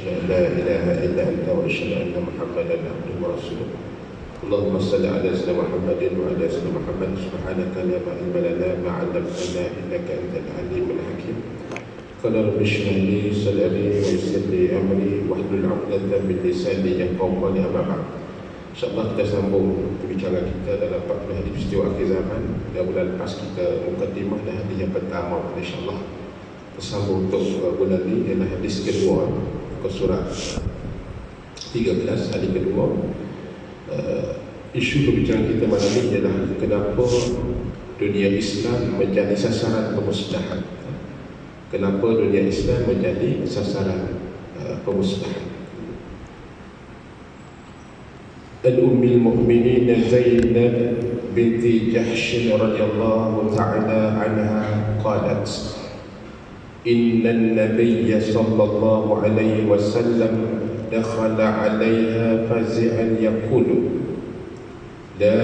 لا إله إلا أنت وأشهد أن محمدا عبده ورسوله. اللهم صل على سيدنا محمد وعلى سيدنا محمد. سبحانك لا علم لنا ما علمتنا إنك أنت العليم الحكيم. قال رب اشرح لي صدري ويسر لي أمري واحلل عقدة من لساني يفقهوا قولي. أما بعد. InsyaAllah kita sambung pembicaraan kita dalam 40 hadis peristiwa akhir zaman. Dan bulan lepas kita mukadimah dan hadis yang pertama, insyaAllah tersambung untuk bulan ini ialah hadis kedua ke surat 13, hadis kedua. Isu pembicaraan kita malam ini ialah kenapa dunia Islam menjadi sasaran pemusnahan. Kenapa dunia Islam menjadi sasaran pemusnahan. الأم المؤمنين زينب بنت جحش رضي الله تعالى عنها قالت: إن النبي صلى الله عليه وسلم دخل عليها فزعا يقول: لا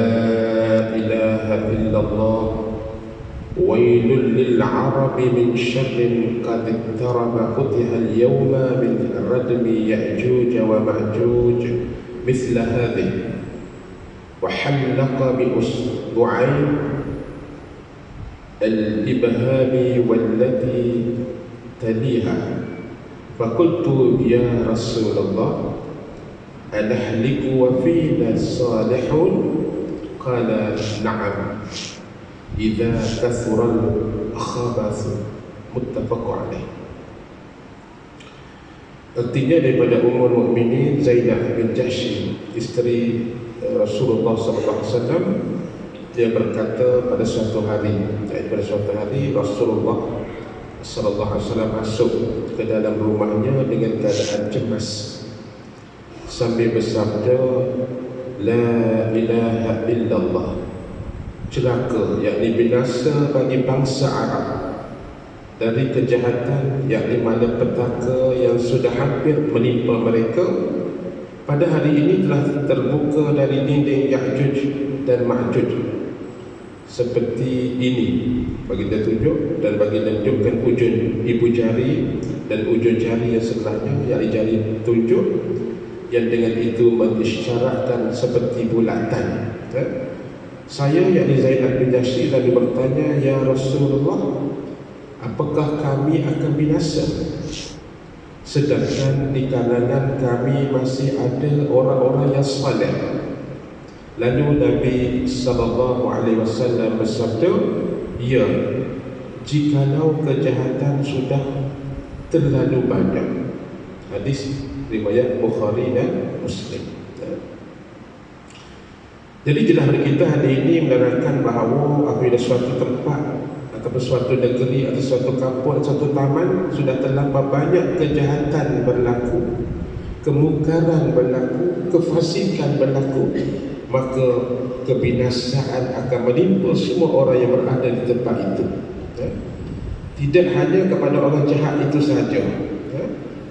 إله إلا الله، ويل للعرب من شر قد اقترب، فتح اليوم من ردم يأجوج ومأجوج مثل هذه، وحلق بأصبعين الإبهام والتي تليها. فقلت: يا رسول الله، أنهلك وفينا الصالحون؟ قال: نعم، إذا كثر الخبث. متفق عليه. Artinya daripada Ummul Mukminin Zainab bin Jahsh, isteri Rasulullah SAW, dia berkata pada suatu hari Rasulullah SAW masuk ke dalam rumahnya dengan keadaan cemas sambil bersabda: La ilaha illallah, celaka, yakni binasa bagi bangsa Arab dari kejahatan, yakni malapetaka yang sudah hampir menimpa mereka. Pada hari ini telah terbuka dari dinding Ya'juj dan Ma'juj seperti ini. Baginda tunjuk dan baginda tunjukkan ujung ibu jari dan ujung jari yang sebelahnya, yakni jari tunjuk, yang dengan itu mengisyaratkan seperti bulatan. Saya, yakni Zainab bin Jahsh, lalu bertanya: Ya Rasulullah, apakah kami akan binasa? Sedangkan di kalangan kami masih ada orang-orang yang saleh. Lalu Nabi SAW bersabda: Ya, jikalau kejahatan sudah terlalu banyak. Hadis riwayat Bukhari dan Muslim. Jadi jelas kita hari ini menerangkan bahawa apabila suatu tempat ataupun suatu negeri atau suatu kampung, suatu taman sudah terlampau banyak kejahatan berlaku, kemungkaran berlaku, kefasikan berlaku, maka kebinasaan akan menimpa semua orang yang berada di tempat itu. Tidak hanya kepada orang jahat itu sahaja,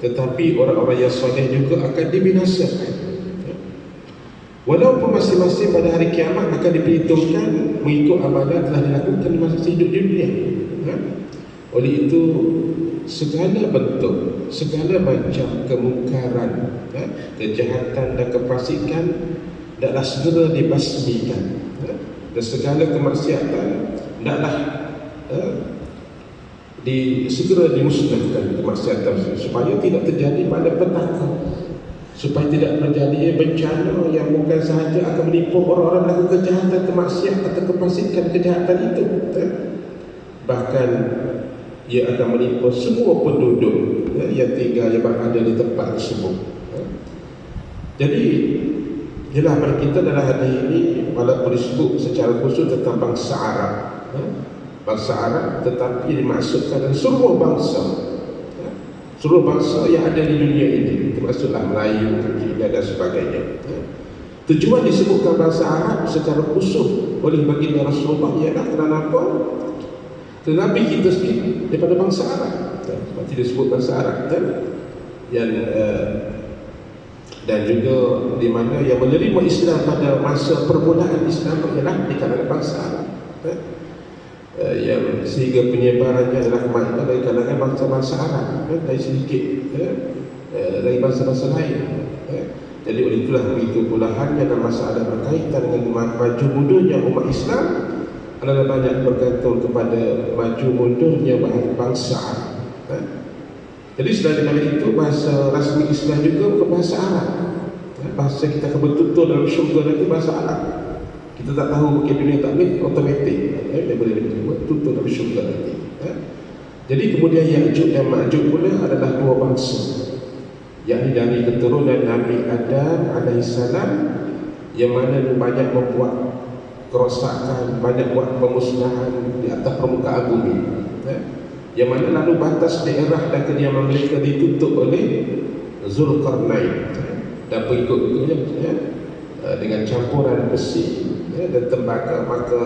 tetapi orang-orang yang soleh juga akan dibinasakan. Walaupun masing-masing pada hari kiamat akan diperhitungkan mengikut amalan telah dilakukan di masa hidup di dunia. Oleh itu, segala bentuk, segala macam kemungkaran, kejahatan dan kefasikan hendaklah segera dibasmikan, dan segala kemaksiatan hendaklah segera dimusnahkan kemaksiatan, supaya tidak terjadi malapetaka, supaya tidak terjadi bencana yang bukan sahaja akan menipu orang-orang melakukan kejahatan, kemaksiatan atau kefasikan kejahatan itu, bahkan ia akan menipu semua penduduk yang tinggal, yang berada di tempat tersebut. Jadi jelas pada kita dalam hari ini, walaupun disebut secara khusus tentang bangsa Arab, bangsa Arab, tetapi dimaksudkan dalam seluruh bangsa, seluruh bangsa yang ada di dunia ini, termasuklah Melayu, Cina dan sebagainya. Tujuan disebutkan bangsa Arab secara khusus oleh baginda Rasulullah ialah kerana apa? Nabi kita sendiri daripada bangsa Arab, seperti disebut bangsa Arab, dan juga di mana yang menerima Islam pada masa permulaan Islam ialah di kalangan bangsa Arab. Yang sehingga penyebarannya adalah dari kalangan bangsa-bangsa Arab, dari sedikit dari bangsa-bangsa lain. Jadi oleh itulah begitu pula halnya dalam masalah berkaitan dengan maju mundurnya umat Islam adalah banyak bergantung kepada maju mundurnya bangsa Arab. Jadi selain daripada itu, bahasa rasmi Islam juga bukan bahasa Arab. Bahasa kita akan betul-betul dalam syurga nanti bahasa Arab. Kita tak tahu mungkin dunia takmir otomatik dia boleh buat betul-betul dalam syurga nanti. Jadi kemudian Ya'juj dan Ma'juj pula adalah dua bangsa, yakni dari keturunan Nabi Adam alaihissalam, yang mana banyak membuat kerosakan, banyak buat pemusnahan di atas permukaan bumi, yang mana lalu batas daerah dan kediaman mereka ditutup oleh Zulkarnain dan pengikut-pengikutnya dengan campuran besi dan tembaga. Maka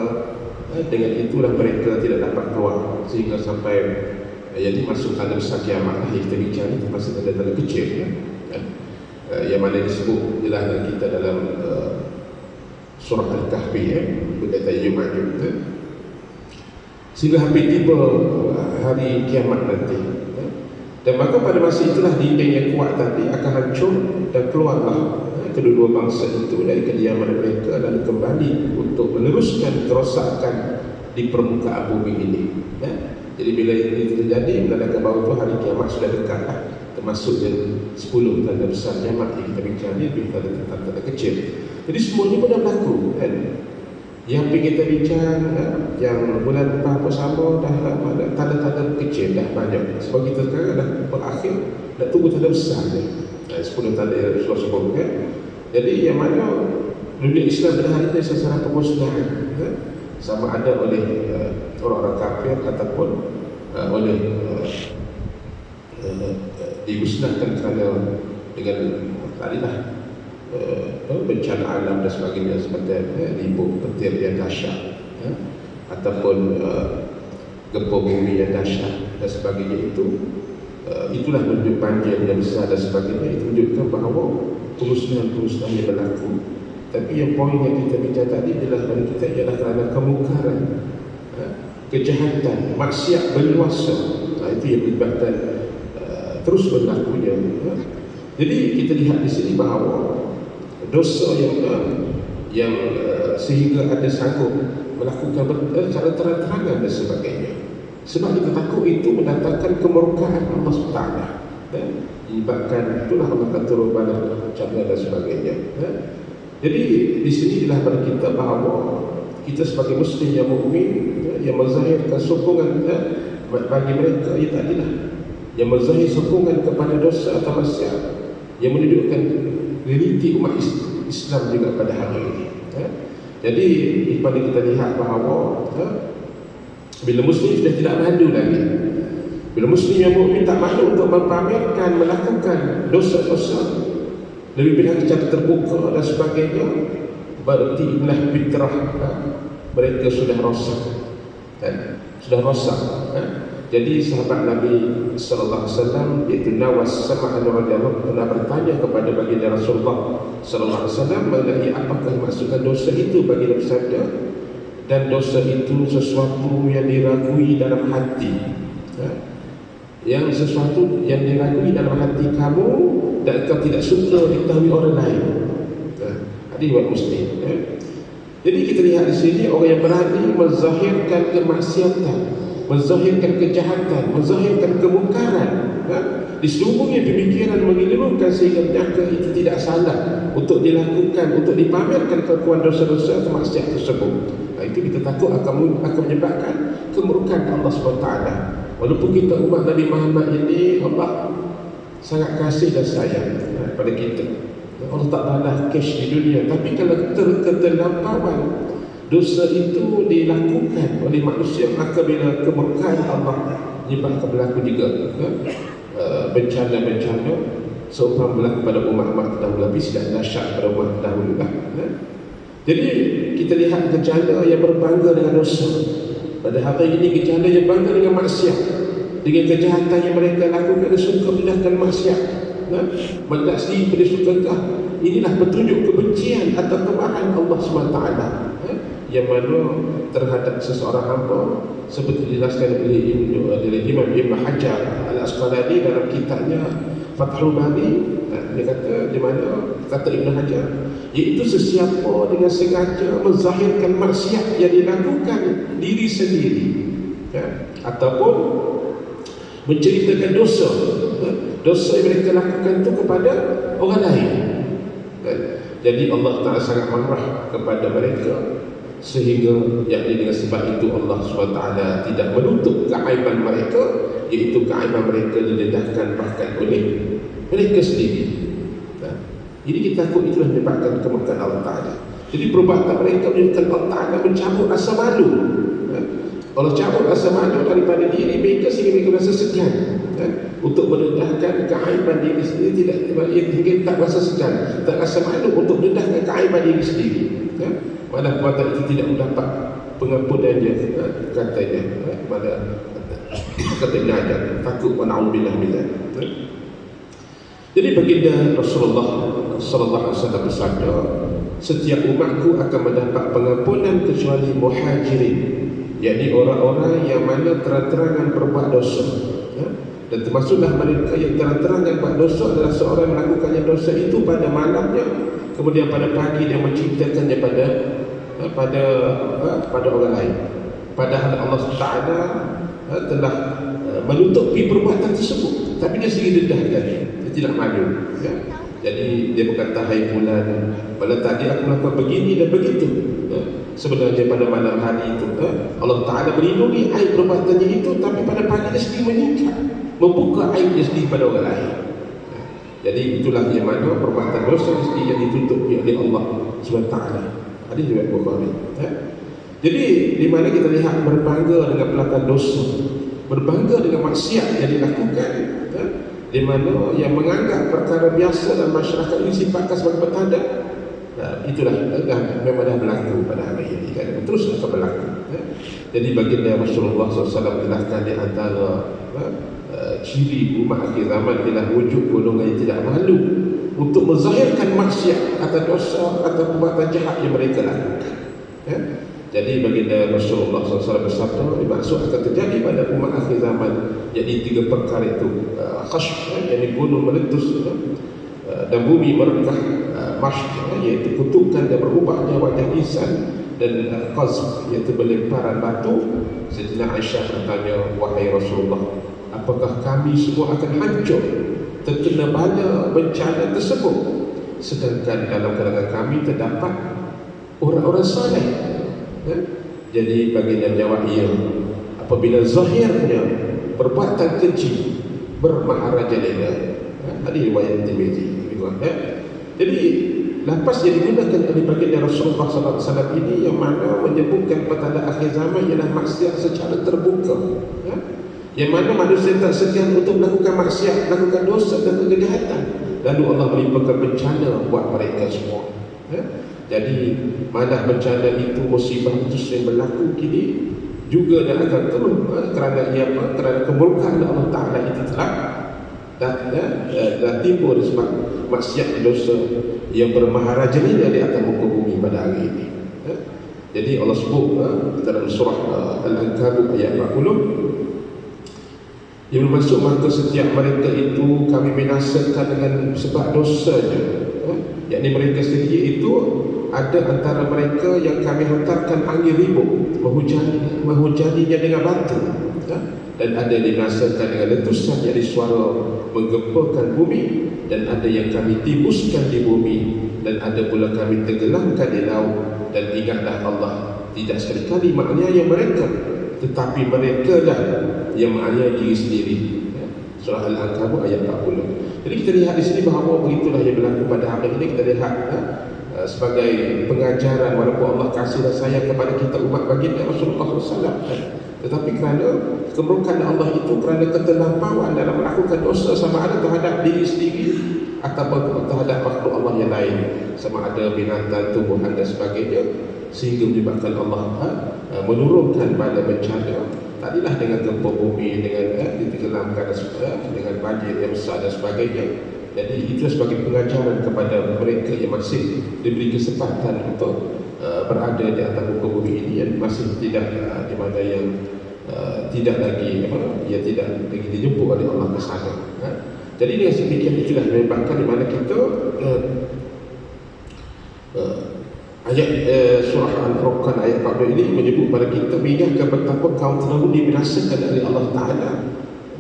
dengan itulah mereka tidak dapat keluar sehingga sampai jadi masuk tanda besar kiamat yang kita bincang ni termasuk tanda-tanda kecil yang mana disebut jelas kita dalam surah Al-Kahfi berkaitan Ya'juj, sehingga hampir tiba hari kiamat nanti. Dan maka pada masa itulah dinding yang kuat tadi akan hancur dan keluarlah kedua-dua bangsa itu dari kediaman mereka dan kembali untuk meneruskan kerosakan di permukaan bumi ini. Jadi bila itu terjadi, menandakan bahawa itu hari kiamat sudah dekat, termasuk yang 10 tanda besar kiamat yang kita bincang ni, tanda-tanda kecil. Jadi semuanya pun dah berlaku kan. Yang kita bincang yang bulan depan apa sama dah ada tanda-tanda kecil dah banyak. Sebab kita sekarang dah berakhir, dah tunggu tanda besar ni. 10 tanda yang Rasulullah sebutkan. Jadi yang mana dunia Islam pada hari ini secara pemusnahan, sama ada oleh orang-orang kafir ataupun oleh dimusnahkan kerana dengan tadilah bencana alam dan sebagainya, seperti ribut petir yang dahsyat ataupun gempa bumi yang dahsyat dan sebagainya. Itulah menunjuk banjir yang besar dan sebagainya. Itu menunjukkan bahawa pemusnahan-pemusnahan yang berlaku. Tapi yang poin yang kita bincang tadi adalah pada kita ialah kerana kemungkaran, kejahatan, maksiat berluasa. Itu yang menyebabkan terus berlakunya. Jadi kita lihat di sini bahawa dosa yang sehingga ada sanggup melakukan secara terang-terangan dan sebagainya. Sebab kita takut itu mendatangkan kemurkaan Allah SWT, menyebabkan itulah Allah akan turun bala bencana dan sebagainya. Jadi di sini adalah pada kita bahawa kita sebagai Muslim yang mukmin yang menzahirkan sokongan bagi mereka ia tadilah yang menzahir sokongan kepada dosa atau maksiat, yang menunjukkan realiti umat Islam juga pada hari ini. Jadi pada kita lihat bahawa bila Muslim sudah tidak malu lagi, bila Muslim yang mukmin tak malu untuk mempamerkan melakukan dosa-dosa lebih banyak secara terbuka dan sebagainya, berarti inilah fitrah mereka sudah rosak, sudah rosak. Jadi sahabat Nabi sallallahu alaihi wasallam iaitu Nawas Sam'an radhiyallahu pernah bertanya kepada baginda Rasulullah sallallahu alaihi wasallam mengenai apakah maksudkan dosa itu. Baginda bersabda, dan dosa itu sesuatu yang diragui dalam hati, yang sesuatu yang diragui dalam hati kamu dan kau tidak suka diketahui orang lain. Hadis riwayat Muslim. Jadi kita lihat di sini orang yang berani menzahirkan kemaksiatan, menzahirkan kejahatan, menzahirkan kemungkaran, diselubungi pemikiran mengelirkan sehingga menyangka itu tidak salah untuk dilakukan, untuk dipamerkan kelakuan dosa-dosa atau maksiat tersebut. Itu kita takut akan menyebabkan kemurkaan Allah SWT. Walaupun kita umat Nabi Muhammad ini, Allah sangat kasih dan sayang pada kita. Allah tak balas cash di dunia, tapi kalau keterlampauan dosa itu dilakukan oleh manusia, maka bila kemurkaan Allah menyebabkan berlaku juga bencana-bencana seumpama berlaku pada umat-umat terdahulu, tapi tidak dahsyat pada umat terdahulu lah. Jadi kita lihat gejala yang berbangga dengan dosa. Pada hari ini gejala yang bangga dengan maksiat, dengan kejahatan yang mereka lakukan dan suka pindahkan maksiat, mendaksi pada sukakah. Inilah petunjuk kebencian atau kemarahan Allah SWT yang mana terhadap seseorang hamba, seperti dijelaskan oleh Imam Ibn Hajar Al-Asqalani dalam kitabnya Fathul Bari, dia kata di mana, kata Ibn Hajar, iaitu sesiapa dengan sengaja menzahirkan maksiat yang dilakukan diri sendiri, ataupun menceritakan dosa yang mereka lakukan itu kepada orang lain. Jadi Allah Ta'ala sangat marah kepada mereka, sehingga yakni dengan sebab itu Allah SWT tidak menutup keaiban mereka, iaitu keaiban mereka didedahkan bahkan oleh mereka sendiri. Jadi kita takut itulah menyebabkan kemurkaan Allah Ta'ala. Jadi perbuatan mereka menunjukkan Allah Ta'ala mencabut rasa malu. Allah cabut rasa malu daripada diri mereka sehingga mereka rasa segan untuk mendedahkan keaiban diri sendiri, hingga tak rasa segan, tak rasa malu untuk mendedahkan keaiban diri sendiri. Malah perbuatan itu tidak mendapat pengampunannya, katanya. Pada kata Ibn Hajar, takut wa na'udzubillah min dzalik. Jadi baginda Rasulullah sallallahu alaihi wasallam bersabda, setiap umatku akan mendapat pengampunan kecuali muhajirin, yakni orang-orang yang mana terang-terangan berbuat dosa. Dan termasuklah mereka yang terang-terangan berbuat dosa adalah seorang yang melakukannya dosa itu pada malamnya, kemudian pada pagi dia menceritakannya pada orang lain, padahal Allah Taala telah menutupi perbuatan tersebut, tapi dia sendiri dedahkan, dia tidak malu. Jadi dia berkata, hai fulan, pada tadi aku melakukan begini dan begitu. Sebenarnya pada malam hari itu Allah Ta'ala melindungi aib perbuatannya itu, tapi pada pagi dia sendiri meningkat, membuka aib dia sendiri pada orang lain. Jadi itulah yang mana perbuatan dosa sendiri yang ditutupi oleh Allah SWT. Hadis riwayat Bukhari. Jadi di mana kita lihat berbangga dengan pelakuan dosa, berbangga dengan maksiat yang dilakukan, di mana yang menganggap perkara biasa dan masyarakat ini sifatkan sebagai petanda, itulah memang dah berlaku pada hari ini, kan? Terus akan berlaku. Jadi baginda Rasulullah SAW jelaskan di antara ciri umat akhir zaman ialah wujud golongan yang tidak malu untuk menzahirkan maksiat atau dosa atau perbuatan jahat yang mereka lakukan. Jadi baginda Rasulullah SAW bersabda, maksud akan terjadi pada umat akhir zaman, jadi 3 perkara itu, khasf, yakni gunung meletus, dan bumi merekah, mash, iaitu kutukan dan berubahnya wajah insan, dan qazf, iaitu belemparan batu. Sayyidina Aisyah bertanya, wahai Rasulullah, apakah kami semua akan hancur terkena bala bencana tersebut, sedangkan dalam kalangan kami terdapat orang-orang saleh? Jadi baginda jawab, iya, apabila zahirnya perbuatan keji bermaharajalela. Hadis riwayat Tirmizi. Jadi lafaz yang digunakan oleh baginda Rasulullah SAW ini yang mana menyebutkan petanda akhir zaman ialah maksiat secara terbuka, yang mana manusia tak segan untuk melakukan maksiat, melakukan dosa dan kejahatan, lalu Allah melimpahkan bencana buat mereka semua. Jadi malah bencana itu, musibah itu yang berlaku kini juga dan akan terus, kerana ia apa? Kerana kemurkaan Allah Ta'ala itu telah timbul sebab maksiat dosa yang bermaharaja ini di atas muka bumi pada hari ini. Jadi Allah sebut dalam surah Al-Ankabut ayat 40, yang bermaksud maka setiap mereka itu kami binasakan dengan sebab dosanya, yakni mereka sendiri itu ada antara mereka yang kami hantarkan angin ribut menghujaninya dengan batu, dan ada yang dibinasakan dengan letusan, jadi suara menggempakan bumi, dan ada yang kami timbuskan di bumi, dan ada pula kami tenggelamkan di laut. Dan ingatlah Allah tidak sekali-kali menganiaya mereka, tetapi mereka lah yang menganiaya diri sendiri. Surah Al-Ankabut ayat 40. Jadi kita lihat di sini bahawa begitulah yang berlaku pada hari ini. Kita lihat sebagai pengajaran, walaupun Allah kasih dan sayang kepada kita umat baginda Rasulullah SAW, tetapi kerana kemurkaan Allah itu, kerana keterlampauan dalam melakukan dosa, sama ada terhadap diri sendiri ataupun terhadap makhluk Allah yang lain, sama ada binatang, tumbuhan dan sebagainya, sehingga menyebabkan Allah menurunkan bala bencana. Tadilah dengan gempa bumi, dengan ditenggelamkan dengan banjir yang besar dan sebagainya. Jadi itu sebagai pengajaran kepada mereka yang masih diberi kesempatan untuk berada di atas muka bumi ini, yang masih tidak di mana yang tidak lagi dijemput oleh Allah ke sana. Jadi dengan sedemikian itulah menyebabkan di mana kita ayat surah Al-Furqan ayat 40 ini menyebut pada kita mengingatkan betapa kaum terdahulu dibinasakan oleh Allah Ta'ala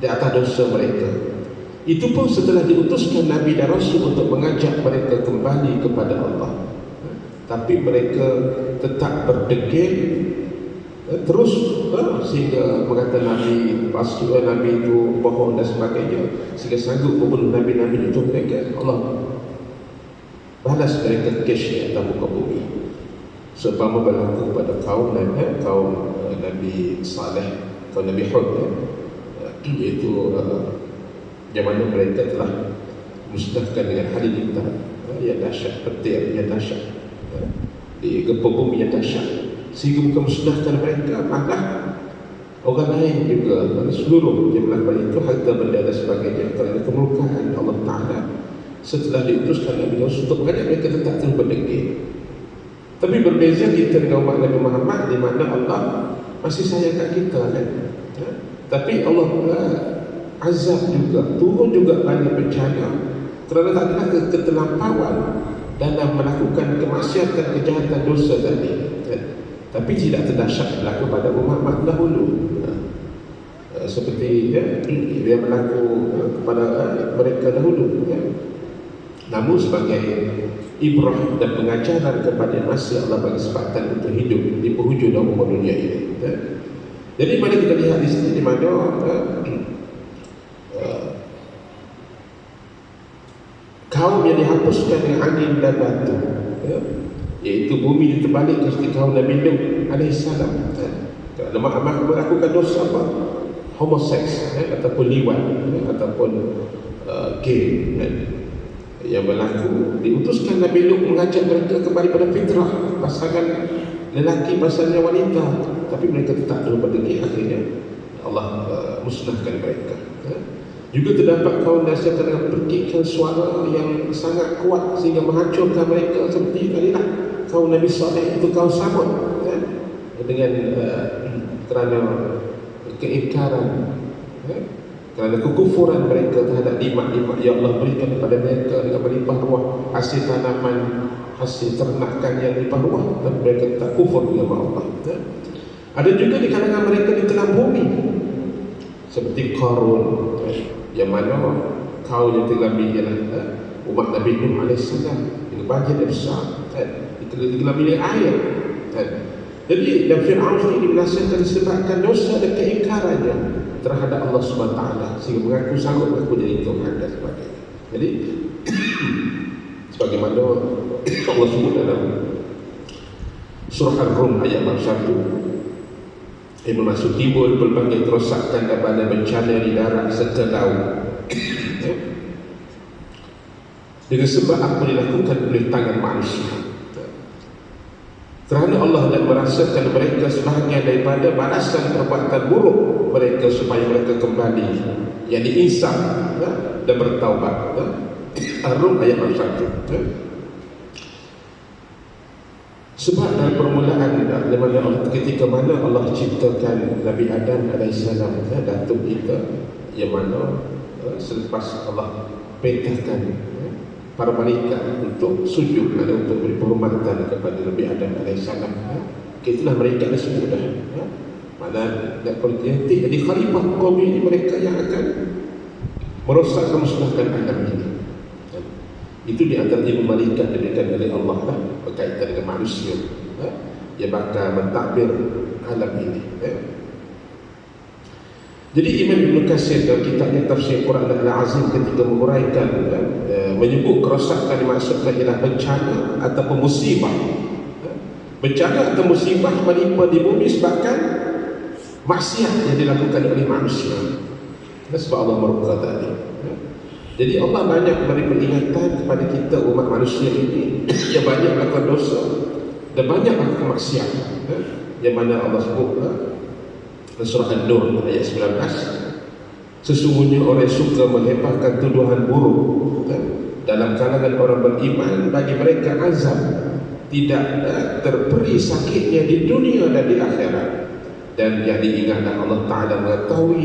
di atas dosa mereka. Itu pun setelah diutuskan Nabi dan Rasul untuk mengajak mereka kembali kepada Allah. Tapi mereka tetap berdegil terus sehingga mengata Nabi Nabi itu bohong dan sebagainya, sehingga sanggup membunuh Nabi-Nabi itu mereka. Allah balas mereka kesnya atas muka bumi, seumpama berlaku pada kaum Nabi Saleh, kaum Nabi Hud, iaitu yang mana mereka telah musnahkan dengan halilintar yang dahsyat, petir yang dahsyat, di gempa bumi yang dahsyat, sehingga bukan musnahkan mereka, malah orang lain juga, seluruh yang melakukan itu, harta benda dan sebagainya, kerana kemurkaan Allah Ta'ala setelah diutuskan Nabi Rasul untuk mengajak mereka tetap terus berdegil. Tapi berbeza kita dengan umat Nabi Muhammad, di mana Allah masih sayang kat kita kan. Tapi Allah azab juga, turun juga banyak bencana kerana tak ada ketelampauan dalam melakukan kemaksiatan, kejahatan, dosa tadi. Tapi tidak terdahsyat berlaku pada umat dahulu, seperti yang berlaku kepada mereka dahulu. Namun sebagai ibrah dan pengajaran kepada masih Allah bagi kesempatan untuk hidup di penghujung umur dunia ini. Jadi mana kita lihat di sini, di mana kaum yang dihapuskan dengan angin dan batu, iaitu bumi diterbalik ketika kaum Nabi Nuh alaihissalam, kerana mereka melakukan dosa apa? Homoseks, ataupun liwat, ataupun gay, yang berlaku. Diutuskan Nabi Nuh mengajak mereka kembali pada fitrah, pasangan lelaki pasangan wanita, tapi mereka tetap terus berdegil. Akhirnya Allah musnahkan mereka. Juga terdapat kaum Nasr dengan percikan suara yang sangat kuat sehingga menghancurkan mereka, seperti tadilah kaum Nabi Saleh itu, kaum Samud, dengan kerana keingkaran, kerana kekufuran mereka terhadap nikmat-nikmat yang Allah berikan kepada mereka dengan melimpah ruah, hasil tanaman, hasil ternakan yang melimpah ruah, dan mereka tak kufur dengan Allah. Ada juga di kalangan mereka ditelan bumi, seperti Qarun, yang mana kaum yang tergambil ialah umat Nabi Nuh alaihissalam, dengan banjir yang besar, tergambil air. Jadi dan Fir'aun ini dibinasakan disebabkan dosa dan keingkarannya terhadap Allah SWT, sehingga mengaku sanggup mengaku jadi Tuhan dan sebagainya. Jadi sebagaimana Allah sebut dalam surah Ar-Rum ayat 41, yang bermaksud timbul pelbagai kerosakan dan pada bencana di darat serta laut dengan sebab apa dilakukan oleh tangan manusia, kerana Allah dan merasakan mereka sebahagian daripada balasan perbuatan buruk mereka, supaya mereka kembali, yang diinsaf dan bertaubat. Ar-Rum ayat 41. Sebab dalam permulaan ketika mana Allah ciptakan Nabi Adam alaihissalam, datuk kita, yang mana selepas Allah perintahkan para malaikat untuk sujud, untuk beri penghormatan kepada Nabi Adam alaihissalam, itulah mereka disebut dah, mana nak politik jadi khalifah kaum ini, mereka yang akan merosak dan musnahkan alam ini. Itu di antara ilmu malaikat diberikan oleh Allah lah, berkaitan dengan manusia, yang bakal mentadbir alam ini. Jadi Imam Ibn Katsir dalam kitabnya Tafsir Quran Al-Azim ketika menguraikan, menyebut kerosakan dimaksudkan ialah bencana ataupun musibah. Bencana atau musibah menimpa di bumi sebabkan maksiat yang dilakukan oleh manusia. Sebab Allah murka tadi. Jadi Allah banyak memberi peringatan kepada kita umat manusia ini yang banyak melakukan dosa dan banyak melakukan maksiat, yang mana Allah sebut surah An-Nur ayat 19, sesungguhnya orang yang suka melemparkan tuduhan buruk dalam kalangan orang beriman, bagi mereka azab tidak terperi sakitnya di dunia dan di akhirat. Dan yang diingatkan Allah Ta'ala mengetahui,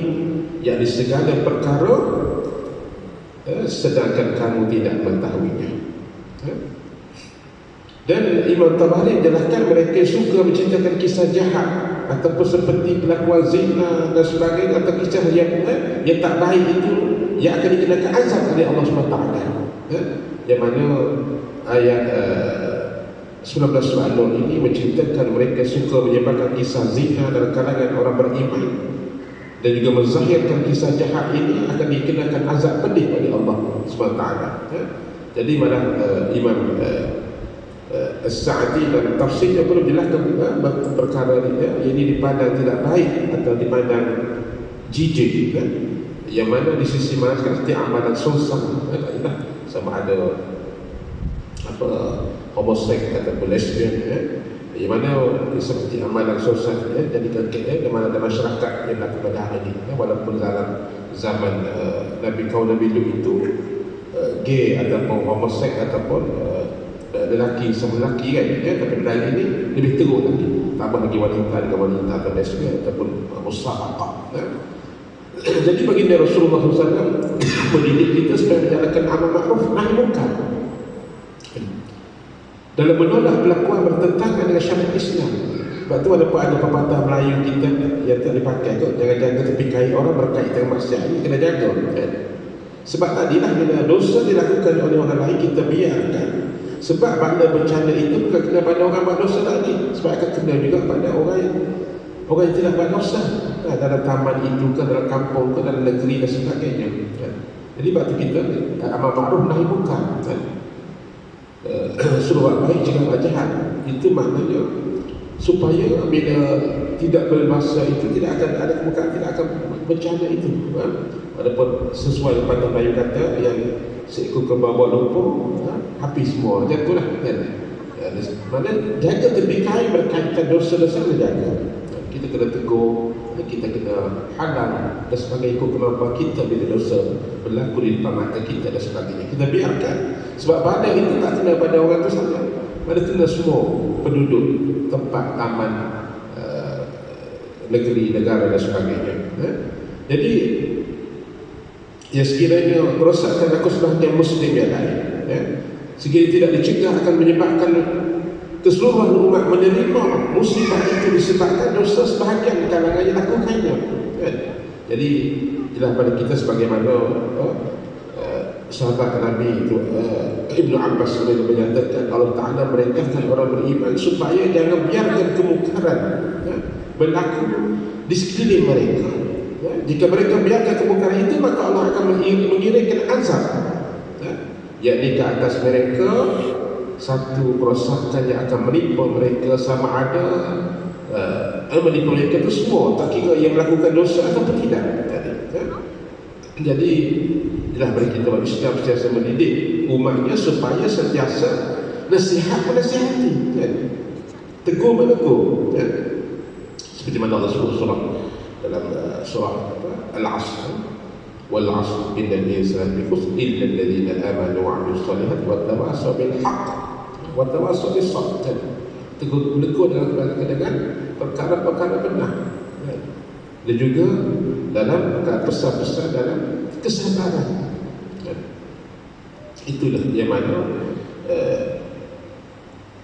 yakni segala perkara sedangkan kamu tidak mengetahuinya. Dan Imam Tabari menjelaskan mereka suka menceritakan kisah jahat ataupun seperti pelakuan zina dan sebagainya, atau kisah yang tak baik itu yang akan dikenakan azab oleh Allah SWT. Yang mana ayat 19 surah An-Nur ini menceritakan mereka suka menyebarkan kisah zina dalam kalangan orang beriman dan juga menzahirkan kisah jahat ini akan dikenakan azab pedih oleh Allah SWT. Jadi malah Imam As-Sa'di dalam tafsirnya belum jelaskan perkara ini dipandang tidak baik atau dipandang jijik, yang mana di sisi mana seperti amalan sonsang, sama ada apa homoseks ataupun lesbian, yang mana seperti amalan sonsang, jadi yang mana ada masyarakat yang berlaku pada hari ini, walaupun dalam zaman Nabi kaum Nabi Lut itu gay ataupun homoseks ataupun lelaki sama lelaki kan, tapi dalam ini lebih teruk lagi, tambah lagi wanita dengan wanita atau lesbian ataupun musafaqah. Jadi baginda Rasulullah SAW mendidik kita supaya menjalankan amal ma'ruf nahi munkar dalam menolak pelakuan bertentangan dengan syariat Islam. Sebab tu walaupun ada pepatah Melayu kita yang tak dipakai kot, jangan jaga tepi kain orang berkait dengan maksiat, ini kena jaga kan? Sebab tadilah bila dosa dilakukan oleh orang lain kita biarkan. Sebab bala bencana itu bukan kena pada orang buat dosa tadi, sebab akan kena juga pada orang yang tidak buat dosa, dalam taman itu ke, dalam kampung ke, dalam negeri dan sebagainya. Jadi waktu kita amal ma'ruf nahi munkar, suruh buat baik jangan buat jahat. Itu maknanya supaya bila tidak bermasa itu tidak akan ada kemungkinan, tidak akan bencana itu. Walaupun sesuai pada Melayu kata yang seekor kerbau lumpur habis semua, macam itulah kan. Mana jaga tepi kain berkaitan dosa-dosa, kena jaga. Kita kena tegur, kita kena halang dan sebagainya ikut kemampuan kita bila dosa berlaku di depan mata kita dan sebagainya. Kita biarkan, sebab pada itu tak kena pada orang itu saja, pada kena semua penduduk tempat, taman, negeri, negara dan sebagainya. Jadi ya sekiranya merosakkan keselamatan Muslim yang lain, sekiranya tidak dicegah akan menyebabkan keseluruhan umat menerima musibah itu disebabkan dosa sebahagian kalangan yang lakukannya. Jadi jelas pada kita sebagaimana sahabat Nabi itu Ibnu Abbas menyatakan Allah Ta'ala merintahkan orang beriman supaya jangan biarkan kemungkaran berlaku di sekeliling mereka. Jika mereka biarkan kemungkaran itu, maka Allah akan mengirimkan azab, yakni ke atas mereka satu kerosakan yang akan menimpa mereka, sama ada menimpa mereka itu semua, tak kira yang melakukan dosa ataupun tidak. Jadi jelas bagi kita bagi Islam sentiasa mendidik umatnya supaya sentiasa nasihat menasihati, tegur menegur, seperti mana Allah sebut dalam surah Al-Asr, wal 'asr innal insana lafi khusr illa alladhina amanu wa 'amilus salihati wa tawassaw bil haqq wa tawassaw bis sabr. Tegur menegur dalam perkara-perkara benar, dan juga dalam pesan-pesan dalam kesabaran. Itulah yang mana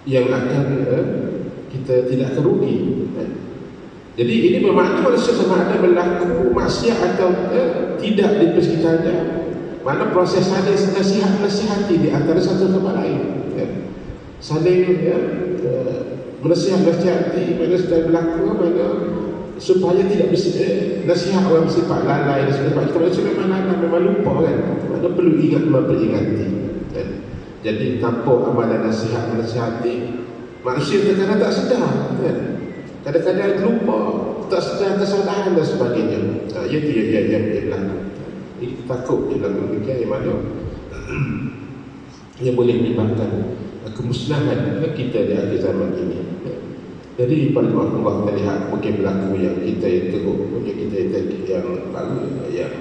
yang akan kita tidak akan rugi. Jadi ini bermakna manusia sama ada berlaku maksiat atau tidak di persekitarnya, mana proses saling nasihati di antara satu sama lain, saling menasihati mana sedang berlaku, mana supaya tidak nasihat orang bersifat lalai dan sebagainya. Kita manusia memang lupa kan, mana perlu ingat memperingati. Jadi tanpa amalan nasihat menasihati, manusia terkadang tak sedar kan? Kadang-kadang lupa, tak sedar kesalahan dan sebagainya. Itu yang berlaku. Kita takut dia berlaku demikian, yang mana yang boleh menyebabkan kemusnahan kita di akhir zaman ini. Jadi pada waktu kita lihat mungkin berlaku yang kita yang teruk, mungkin kita yang baru, yang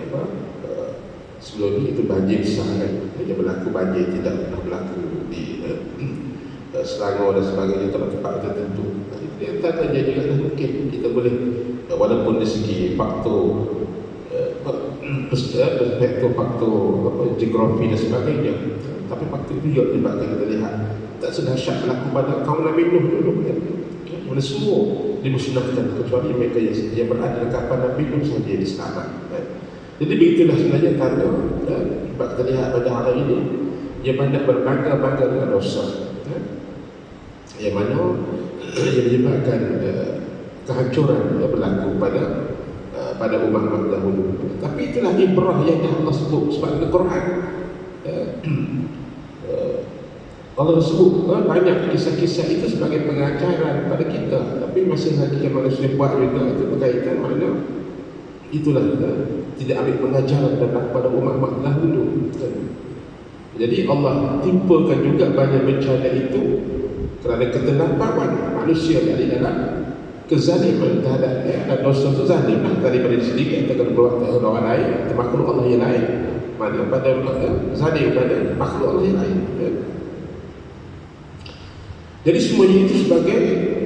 sebelum ini itu banjir besar kan, yang berlaku banjir tidak pernah berlaku di Selangor dan sebagainya, tempat-tempat tertentu. Dia tanya juga mungkin kita boleh, walaupun dari segi faktor faktor geografi dan sebagainya. Tapi faktor itu juga menyebabkan kita lihat tak sedahsyat berlaku pada kaum Nabi Nuh dulu kan. Mana semua dimusnahkan kecuali mereka yang berada dekat pada Nabi Nuh saja yang diselamat kan. Jadi begitulah sebenarnya tanda sebab kita lihat pada hari ini ia banyak berbangga-bangga dengan dosa yang mana yang menyebabkan kehancuran yang berlaku pada umat-umat dahulu. Tapi itulah ibrah yang Allah sebut sebab dalam Quran Allah sebut banyak kisah-kisah itu sebagai pengajaran pada kita. Tapi masih lagi yang manusia buat juga itu berkaitan mana itulah tidak ambil pengajaran daripada umat-umat dahulu. Jadi Allah timpakan juga banyak bencana itu kerana ketelampawan manusia dari dalam kezaliman terhadap dan dosa itu zalim daripada diri sendiri atau kepada orang lain atau makhluk Allah yang lain. Mana pada zalim pada makhluk Allah yang lain. Jadi semuanya itu sebagai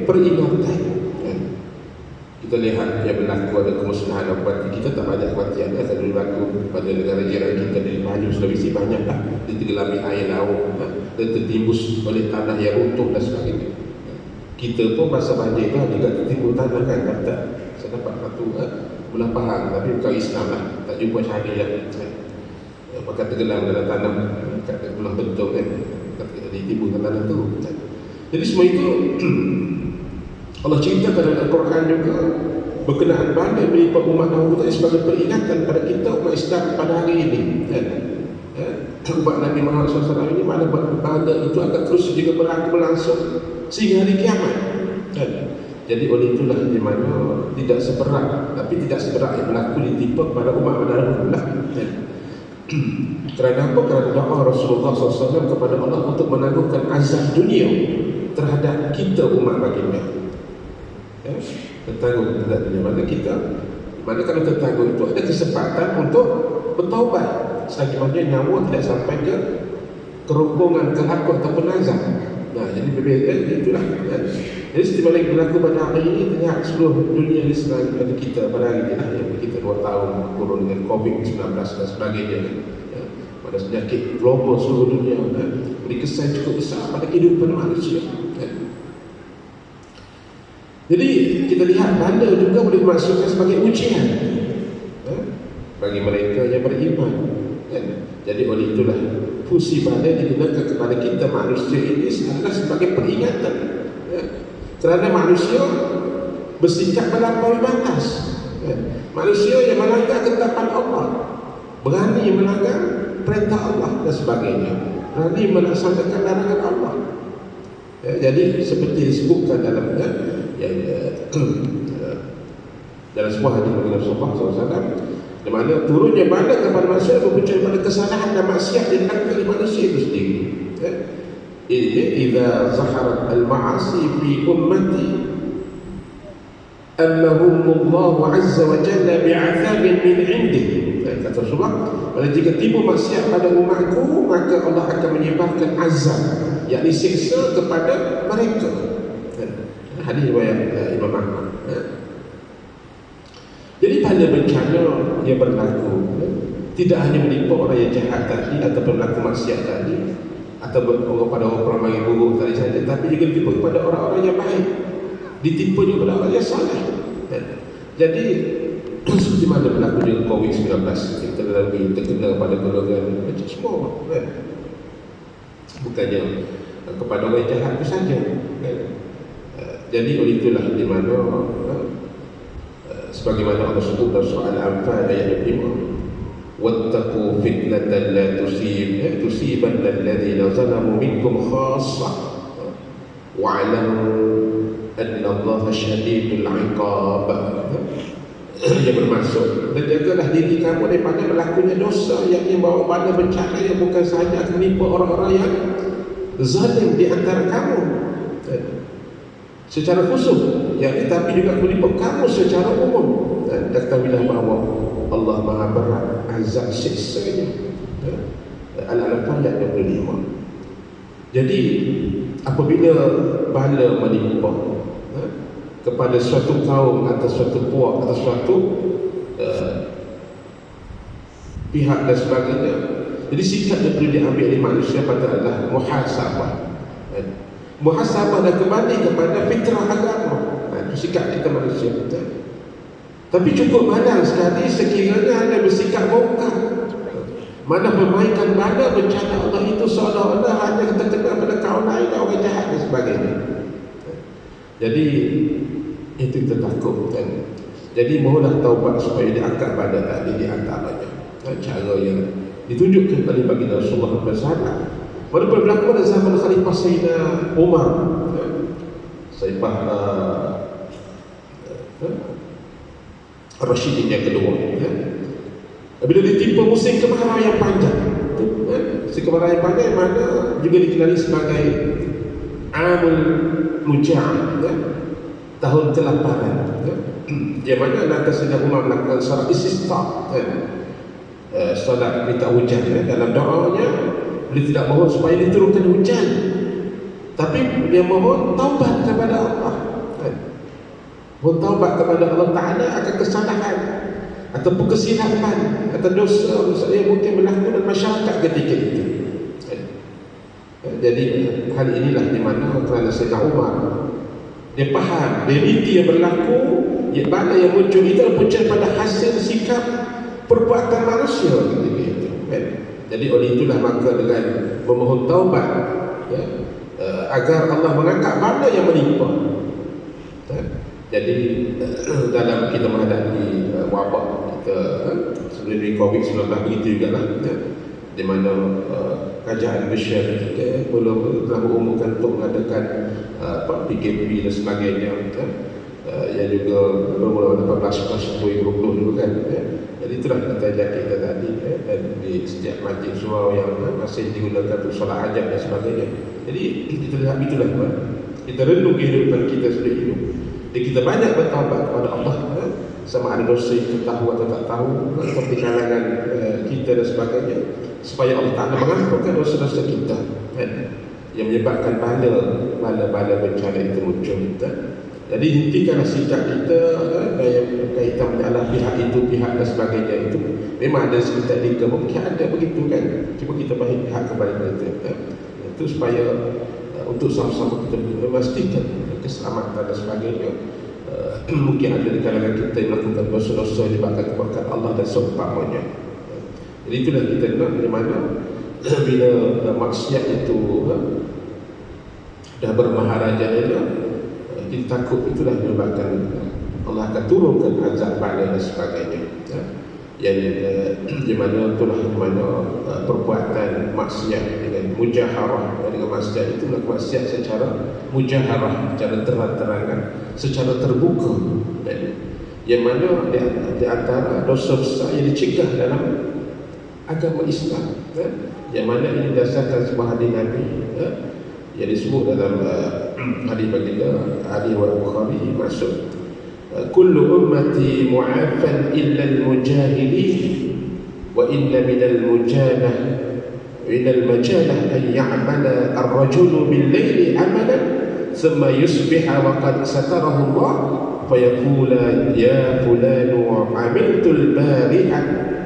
peringatan. Kita lihat yang berlaku ada kemusnahan akuati kita tak banyak kematian akan berlaku pada negara jiran kita di Melayu Sulawesi banyak tak ditenggelami air laut dan tertimbus oleh tanah yang runtuh dan sebagainya. Kita pun masa banjir kan juga tertimbul tanah kan tak saya dapat satu belah faham tapi bukan Islam lah tak jumpa syariah maka tenggelam dalam tanah kat belah bentuk kan ditimbul tanah tu. Jadi semua itu Allah ceritakan dalam Al-Quran juga berkenaan bala menimpa umat dahulu tadi sebagai peringatan pada kita umat Islam pada hari ini umat Nabi Muhammad SAW ini mana bala itu akan terus juga berlangsung sehingga hari kiamat jadi oleh itulah di mana tidak seberat tapi tidak seberat yang berlaku ditimpa pada umat dahulu lah kerana apa? Kerana doa Rasulullah SAW kepada Allah untuk menangguhkan azab dunia terhadap kita umat baginda. Tertangguh terhadap dunia. Mana kalau tertangguh itu ada kesempatan untuk bertaubat selagi mana nyawa tidak sampai ke kerongkongan kelakon ataupun azab. Nah, jadi berbeza itulah. Jadi setiap yang berlaku pada hari ini terlihat seluruh dunia Islam pada kita pada hari ini yang kita 2 tahun kurun dengan COVID-19 dan sebagainya. Pada penyakit global seluruh dunia beri kesan cukup besar pada kehidupan manusia. Jadi kita lihat bala juga boleh dimaksudkan sebagai ujian bagi mereka yang beriman. Jadi oleh itulah fungsi bala digunakan kepada kita manusia ini adalah sebagai peringatan kerana manusia bersikap melampaui batas. Manusia yang melanggar ketetapan Allah, berani melanggar perintah Allah dan sebagainya, berani melaksanakan larangan Allah. Jadi seperti disebutkan dalam dalam sebuah hadis dari Rasulullah SAW, di mana turunnya bala kepada manusia berpunca daripada kesalahan dan maksiat yang dilakukan oleh manusia itu sendiri. Idza zaharat al-ma'asi fi ummati annahumullahu azza wa jalla bi'adzabin min 'indihi. Kata Rasulullah, jika timbul maksiat pada umatku maka Allah akan menyebarkan azab, yakni siksa kepada mereka. Hadis riwayat Imam Ahmad. Jadi pada bencana yang berlaku tidak hanya menimpa orang yang jahat tadi ataupun berlaku maksiat tadi atau pada orang yang buruk tadi saja, tapi juga ditimpa kepada orang-orang yang baik, ditimpa juga kepada orang yang saleh. Jadi seperti mana berlaku dengan COVID-19, kita lebih terkena pada golongan macam semua bukannya kepada orang jahat itu saja jadi oleh itulah di mana sebagaimana Allah sebut dalam surah Al-Anfal ayat 5, wattaqu fitnatan la tusibanna alladhina zalamu minkum khassah wa'lamu anna Allaha syadidul 'iqab. Yang bermaksud, dan jagalah diri kamu daripada berlakunya dosa yang membawa pada bencana yang bukan sahaja akan menimpa orang-orang yang zalim di antara kamu secara khusus, tapi juga menimpa kamu secara umum. Dan ketahuilah bahawa Allah Maha berat azab siksanya. Al-Anfal ayat 25. Jadi apabila bala menimpa kepada suatu kaum atau suatu puak atau suatu pihak dan sebagainya. Jadi sikap yang perlu diambil oleh manusia adalah muhasabah. Muhasabah dan kembali kepada fitrah agama. Itu sikap kita manusia. Tapi cukup malang sekali sekiranya anda bersikap bongkar. Mana permainan mana bencana Allah itu seolah-olah hanya terkena pada kaum lain, orang jahat dan sebagainya. Jadi itu kita takut kan. Jadi mohonlah taubat supaya diangkat pada tadi di antaranya cara yang ditunjukkan oleh baginda Rasulullah SAW. Pada berlaku pada zaman Khalifah Sayyidina Umar, Sayyidina Rashidin yang kedua. Bila ditimpa musim kemarau yang panjang, musim kemarau yang panjang mana juga dikenali sebagai Amul Muja'ah, tahun kelaparan. Yang mana lantas Sayyidina Umar melakukan salat istisqa, salat minta hujan. Dalam doanya beliau tidak mohon supaya diturunkan hujan, tapi dia mohon taubat kepada Allah. Mohon taubat kepada Allah Ta'ala akan kesalahan ataupun kesilapan atau dosa yang mungkin berlaku dalam masyarakat ketika itu. Jadi hal inilah di mana kerana Sayyidina Umar dia faham realiti yang berlaku, yang mana yang muncul itu muncul pada hasil sikap perbuatan manusia ketika itu. Jadi oleh itulah maka dengan memohon taubat agar Allah mengangkat bala yang menimpa. Jadi dalam kita menghadapi wabak kita sebelum COVID-19 begitu juga lah, di mana kerajaan Malaysia kita belum telah mengumumkan untuk mengadakan PKP dan sebagainya, yang juga bermula 18 10 20 dulu kan. Jadi itulah kata kita tadi, dan di setiap majlis surau yang masih digunakan untuk solat hajat dan sebagainya. Jadi itulah kita renung kehidupan kita sudah hidup. Jadi kita banyak bertaubat kepada Allah, sama ada dosa kita tahu atau tak tahu, atau di kalangan kita dan sebagainya, supaya Allah Ta'ala mengampunkan dosa-dosa kita, yang menyebabkan bala bencana itu muncul kita. Jadi hentikanlah sikap kita yang berkaitan menyalah pihak itu, pihak dan sebagainya itu. Memang ada sekitar kita, mungkin ada begitu kan. Cuba kita bagi pihak kepada kita, itu supaya untuk sama-sama kita memastikan keselamatan dan sebagainya. Mungkin ada di kalangan kita yang melakukan dosa-dosa disebabkan keberkat Allah dan seumpamanya. Jadi itulah kita nak di mana bila maksiat itu dah bermaharaja dia, kita takut itulah menyebabkan Allah akan turunkan azab bala dan sebagainya. Yang di mana itulah di mana perbuatan maksiat dengan mujaharah, dengan maksiat itu melakukan maksiat secara mujaharah, secara terang-terangan, secara terbuka, yang mana di antara dosa besar yang dicegah dalam agama Islam, yang mana ini berdasarkan sebuah hadis Nabi yang disebut dalam hadis baginda Ali wa Bukhari, masuk kullu ummati mu'afan illa al-mujahidin wa inna min al-mujalah ila al-majalah an ya'mala ar-rajulu bil-layli amalan thumma yusbiha wa qad satarahu Allah fayaqula ya fulanu amiltu al-bari'a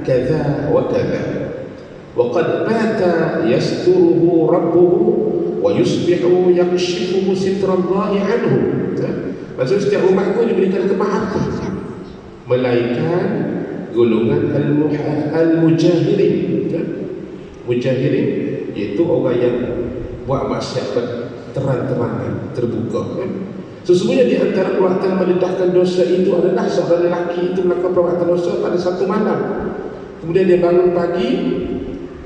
kadha wa kadha wa qad bata yasturuhu rabbuhu wa yusbihu yakshifuhu sitrallahi anhu. Maksudnya setiap umatku diberikan kemaafan, melainkan golongan al-mujahirin. Mujahirin iaitu orang yang buat maksiat terang-terangan, terbuka. Sesungguhnya di antara perbuatan meledahkan dosa itu adalah seorang lelaki itu melakukan perbuatan dosa pada satu malam, kemudian dia bangun pagi.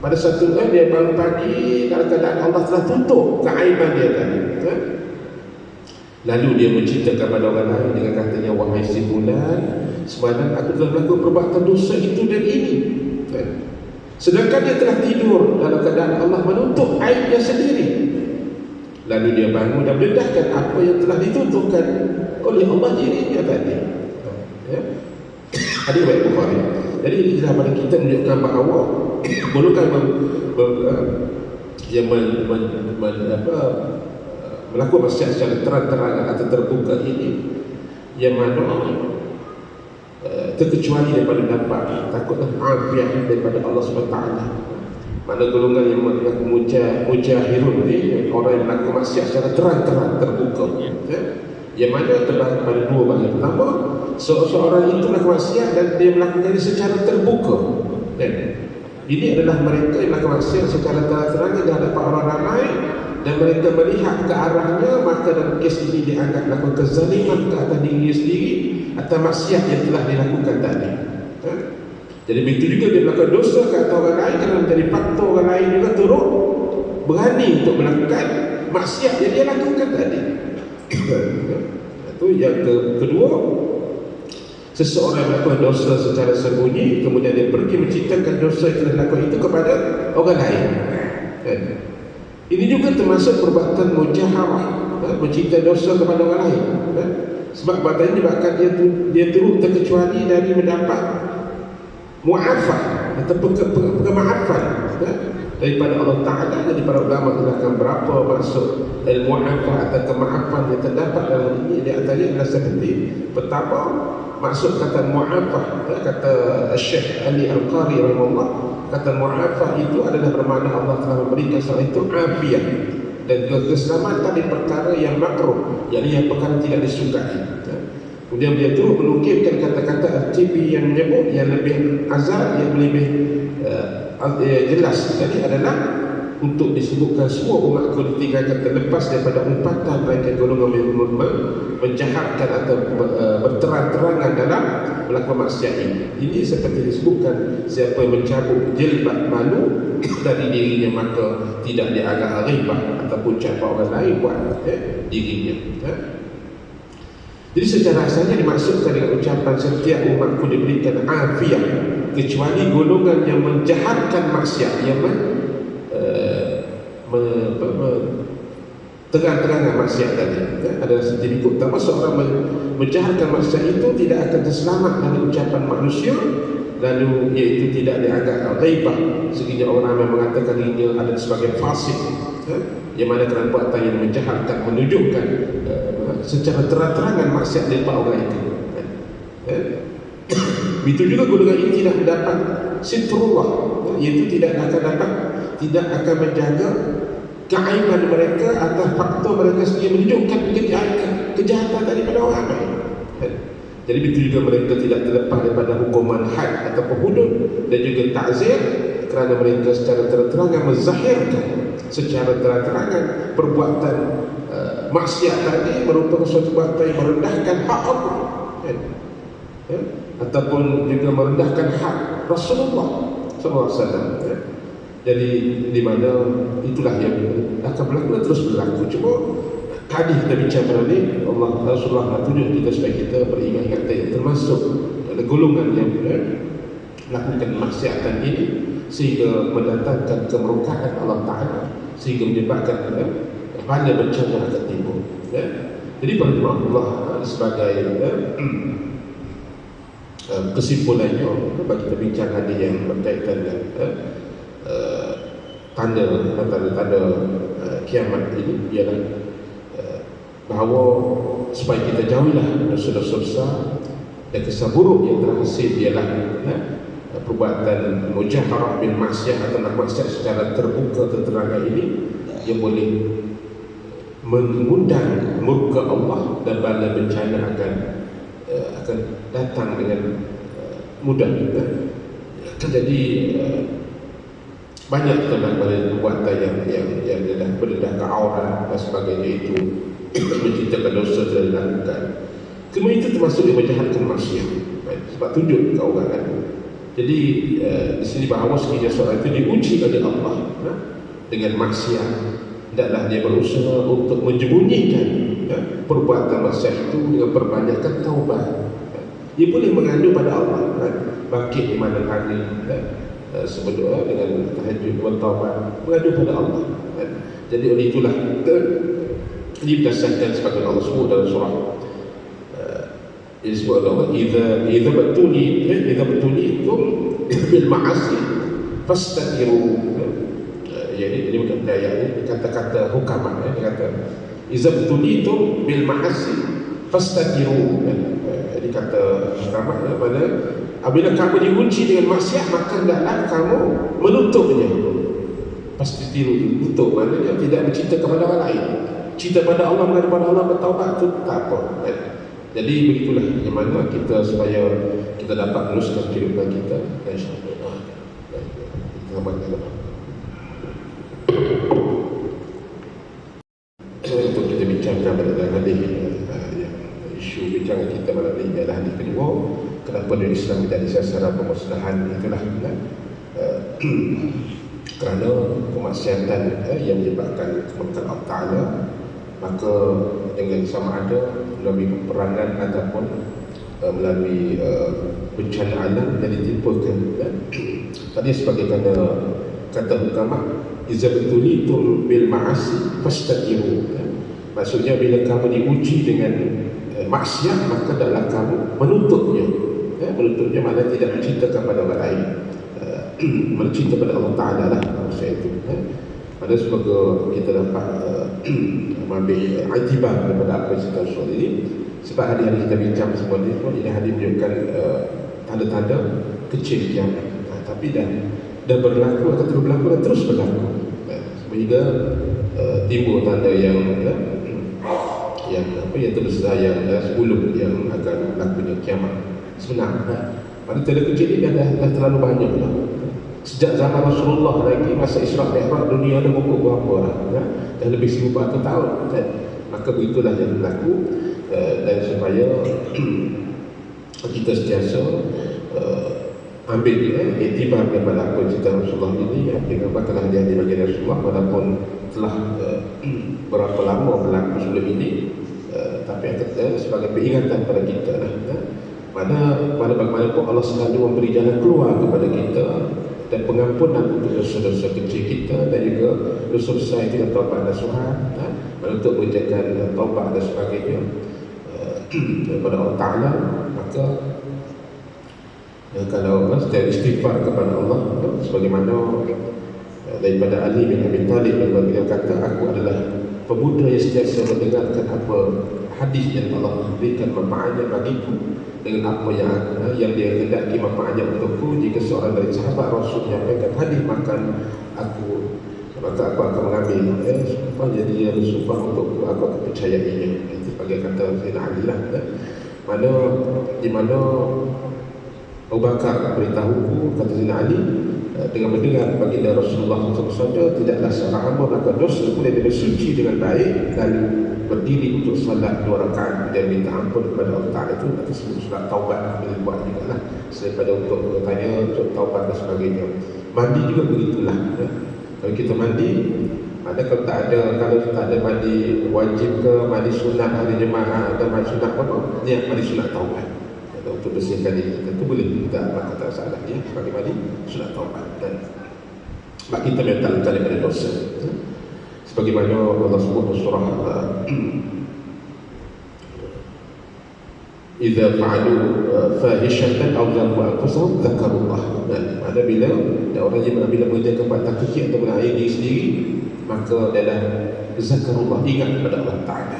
Pada satu dia bangun pagi dalam keadaan Allah telah tutup keaiban dia tadi. Lalu dia menceritakan kepada orang lain dengan katanya, wahai si fulan, semalam aku telah melakukan perbuatan dosa itu dan ini. Sedangkan dia telah tidur dalam keadaan Allah menutup aibnya sendiri. Lalu dia bangun dan meledahkan apa yang telah ditutupkan oleh Allah dirinya tadi. Hadis riwayat Bukhari. Jadi ini adalah pada kita menunjukkan bahawa bukan yang melakukan maksiat secara terang-terangan atau terbuka ini, yang mana terkecuali daripada dapat, takutlah afiat daripada Allah SWT. Mana golongan yang mengaku mujahirun ni, orang yang melakukan maksiat secara terang-terang, terbuka, yang mana terbagi pada dua bahagian. Pertama, seorang itu melakukan maksiat dan dia melakukannya secara terbuka, ini adalah mereka yang melakukan maksiat secara terang-terang di hadapan orang ramai, dan mereka melihat ke arahnya, maka dalam kes ini dianggap melakukan kezaliman ke atas dirinya sendiri atas maksiat yang telah dilakukan tadi. Jadi begitu juga dia melakukan dosa ke atas orang lain, kerana menjadi faktor orang lain juga turut berani untuk melakukan maksiat yang dia lakukan tadi. Itu yang kedua, seseorang melakukan dosa secara sembunyi, kemudian dia pergi menceritakan dosa yang telah dilakukan itu kepada orang lain. Ini juga termasuk perbuatan mujaharah, mencerita dosa kepada orang lain. Sebab perbuatan ini bahkan dia turut terkecuali dari mendapat mu'afah atau kemaafan daripada Allah Ta'ala. Jadi para ulama terangkan berapa maksud al-mu'afah atau kemaafan yang terdapat dalam ini. Di antaranya adalah seperti pertama, maksud kata mu'afah, kata Syekh Ali Al-Qari rahimahullah, kata mu'afah itu adalah bermakna Allah telah memberikan seorang itu afiat dan juga keselamatan dari perkara yang makruh, yakni yang perkara tidak disukai. Kemudian dia terus menukilkan kata-kata Al-Tibi yang menyebut yang lebih azal, yang lebih jelas tadi adalah untuk disebutkan semua umatku ditinggalkan terlepas daripada umpatan mereka golongan yang menjahatkan atau berterang-terangan dalam melakukan maksiat ini. Ini seperti disebutkan, siapa yang mencabut jilbab malu dari dirinya maka tidak dianggap ghibah ataupun cabar orang lain buat dirinya. Jadi secara asalnya dimaksudkan dengan ucapan setiap umatku diberikan afiat, kecuali golongan yang menjahatkan maksiat, yang terang-terangan maksiat tadi. Adalah seperti berikut. Pertama, seorang menjahatkan maksiat itu tidak akan terselamat dari ucapan manusia, lalu iaitu tidak dianggap ghaibah, sehingga orang ramai mengatakan dirinya ada sebagai fasik, yang mana kerana perbuatan yang menjahatkan menunjukkan secara terang-terangan maksiat daripada orang itu. Begitu juga golongan ini tidak mendapat sitrullah, iaitu tidak akan menjaga keaiban mereka atas faktor mereka sendiri menunjukkan kejahatan daripada orang lain. Jadi begitu juga mereka tidak terlepas daripada hukuman had ataupun hudud dan juga ta'zir, kerana mereka secara terang-terangan menzahirkan secara terang-terangan perbuatan maksiat tadi merupakan suatu perbuatan yang merendahkan hak Allah, ataupun juga merendahkan hak Rasulullah SAW. Jadi di mana itulah yang akan berlaku dan terus berlaku. Cuma hadis kita bicara ni, Rasulullah tunjuk kita supaya kita beringat-ingat termasuk golongan yang melakukan maksiatan ini sehingga mendatangkan kemurkaan Allah Ta'ala, sehingga menyebabkan bala bencana akan timbul. Jadi pada Allah sebagai kesimpulannya, bagi kita bincang hadis yang berkaitan dengan tanda-tanda kiamat ini ialah bahawa supaya kita jauhilah dosa-dosa besar dan kesan buruk yang terhasil ialah perbuatan mujaharah bil maksiat atau maksiat secara terbuka terang ini yang boleh mengundang murka Allah dan bala bencana akan datang dengan mudah. Jadi banyak terdapat perbuatan yang berdasarkan aurat dan sebagainya itu menceritakan dosa telah dilakukan. Kemudian itu termasuk yang menjahatkan maksiat. Sebab tunjuk ke orang kan. Jadi di sini bahawa sekiranya seorang itu diuji oleh Allah dengan maksiat, hendaklah dia berusaha untuk menyembunyikan perbuatan maksiat itu dengan perbanyakkan taubat. Dia boleh mengadu pada Allah, bangkit di malam hari, berdoa dengan tahajud dan taubat, mengadu pada Allah. Jadi oleh itulah ini berdasarkan sebagian Allah sebut dalam surah disebut Allah, idza batulitum bil ma'asi fastaghfiru. Jadi ini bukan ayat ini, kata-kata hukaman. Dia kata idza batulitum bil ma'asi fastaghfiru. Jadi kata ulama pada apabila kamu diuji dengan maksiat, maka hendaklah kamu menutupnya. Pasti tiru tutup, maknanya tidak bercinta kepada orang lain. Cinta pada Allah, kepada Allah, bertaubat itu tak apa. Jadi begitulah yang mana kita supaya kita dapat meneruskan kehidupan kita. InsyaAllah. Untuk kita bincangkan pada hadis isu bincang kita malam ini adalah hadis kedua, kenapa dunia Islam menjadi sasaran pemusnahan. Itulah kerana kemaksiatan yang menyebabkan kemurkaan Allah Ta'ala, maka dengan sama ada melalui peperangan ataupun melalui bencana alam yang ditimpakan. Tadi sebagaimana kata ulama, iza betulitum bil ma'asi fastaqimu. Maksudnya bila kamu diuji dengan maksiat, maka adalah kamu menutupnya. Menutupnya maknanya tidak mencinta kepada orang lain, mencinta kepada Allah Ta'ala lah maksud itu. Pada sebagai kita dapat mengambil iktibar daripada apa yang kita usul ini, sebab hari-hari kita bincang semua ini hari menunjukkan tanda-tanda kecil kiamat, tapi dah berlaku atau terus berlaku dan terus berlaku, sehingga timbul tanda yang terbesar yang sebelum yang akan berlakunya kiamat. Sebenarnya pada tanda kecil ini dah terlalu banyak lah. Sejak zaman Rasulullah lagi, masa Isra' Mi'raj, dunia dah pokok berapa lah, dah lebih 1400 tahun kan? Maka begitulah yang berlaku. Dan supaya kita sentiasa ambil iktibar daripada apa cerita Rasulullah ini, dengan bakalah dia di bagian Rasulullah walaupun telah berapa lama berlaku sebelum ini, tapi sebagai peringatan pada kita lah. Pada bagaimanapun Allah selalu memberi jalan keluar kepada kita dan pengampunan untuk dosa-dosa kecil kita dan juga dosa besar itu dan taubat nasuha, untuk menjaga taubat dan sebagainya daripada Allah Ta'ala. Maka kalau setiap istighfar kepada Allah, sebagaimana daripada Ali bin Abi Talib yang beliau kata, aku adalah pemuda yang sentiasa mendengarkan apa hadis yang Allah berikan manfaatnya bagiku dengan apa yang dia hendaki manfaatnya untukku. Jika seorang dari sahabat Rasul menyampaikan hadis, maka aku akan mengambil jadi dia bersumpah untukku, aku akan percayainya. Itu bagi kata Sayyidina Ali lah. Di mana Abu Bakar beritahuku, kata Sayyidina Ali, dengan mendengar baginda Rasulullah SAW, tidaklah seorang hamba melakukan dosa boleh dia bersuci dengan baik lalu berdiri untuk salat 2 rakaat dan minta ampun kepada Allah Ta'ala. Itu nanti sebut solat taubat boleh buat juga lah, daripada untuk bertanya untuk taubat dan sebagainya. Mandi juga begitulah. Kalau kita mandi, kalau tak ada mandi wajib ke, mandi sunat hari jemaah atau mandi sunat apa, niat mandi sunat taubat untuk bersihkan diri kita, itu boleh, tak kata salah ya, sebagai mandi sunat taubat. Dan sebab kita minta daripada dosa, sebagaimana Allah sebut dalam surah idza fa'alu fahishatan aw zalamu anfusahum dzakarullah. Mana bila orang yang bila mengerjakan perbuatan keji atau menganiaya diri sendiri, maka adalah zakarullah, ingat kepada Allah Ta'ala.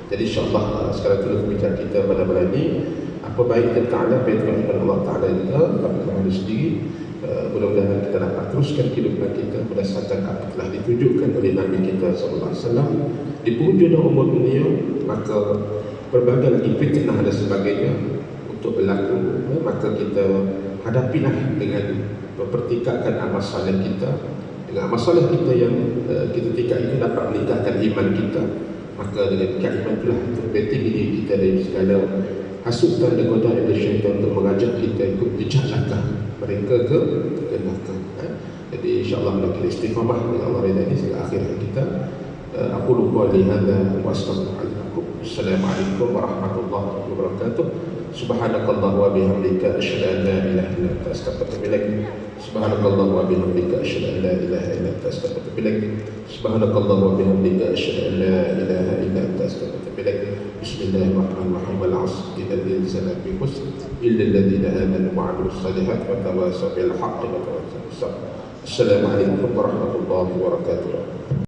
Jadi insyaAllah sekarang terus bincang kita pada malam ini, apa baik kita Ta'ala, baik kepada Allah Ta'ala juga, tapi kepada sendiri. Mudah-mudahan kita dapat teruskan kehidupan kita berdasarkan apa telah ditunjukkan oleh Nabi kita SAW di penghujung umur dunia. Maka berbagai lagi fitnah dan sebagainya untuk berlaku, maka kita hadapilah dengan mempertingkatkan amal saleh kita. Dengan amal saleh kita yang kita tingkat itu dapat meningkatkan iman kita. Maka dengan tingkat iman itulah terpenting diri kita dari segala hasutan dan godaan dari syaitan untuk mengajak kita ikut jejak langkah mereka ke neraka. Jadi insyaAllah kita istiqamah dengan Allah Reda ini sehingga akhir kita. Aku lupa lihada wa astagfirullahaladzim. Assalamualaikum warahmatullahi wabarakatuh. Subhanakallah wa bihamdika asyhadu an la ilaha illa anta astaghfiruka wa atubu ilaik. Subhanakallah wa bihamdika asyhadu an la ilaha illa anta astaghfiruka wa atubu ilaik. Subhanakallah wa bihamdika asyhadu an la ilaha illa anta astaghfiruka wa atubu ilaik. Bismillahirrahmanirrahim. Wal 'asr innal insana lafi khusr illa alladhina amanu wa 'amilus salihati wa tawasaw bil haqqi wa tawasaw bis sabr. Assalamualaikum warahmatullahi wabarakatuh.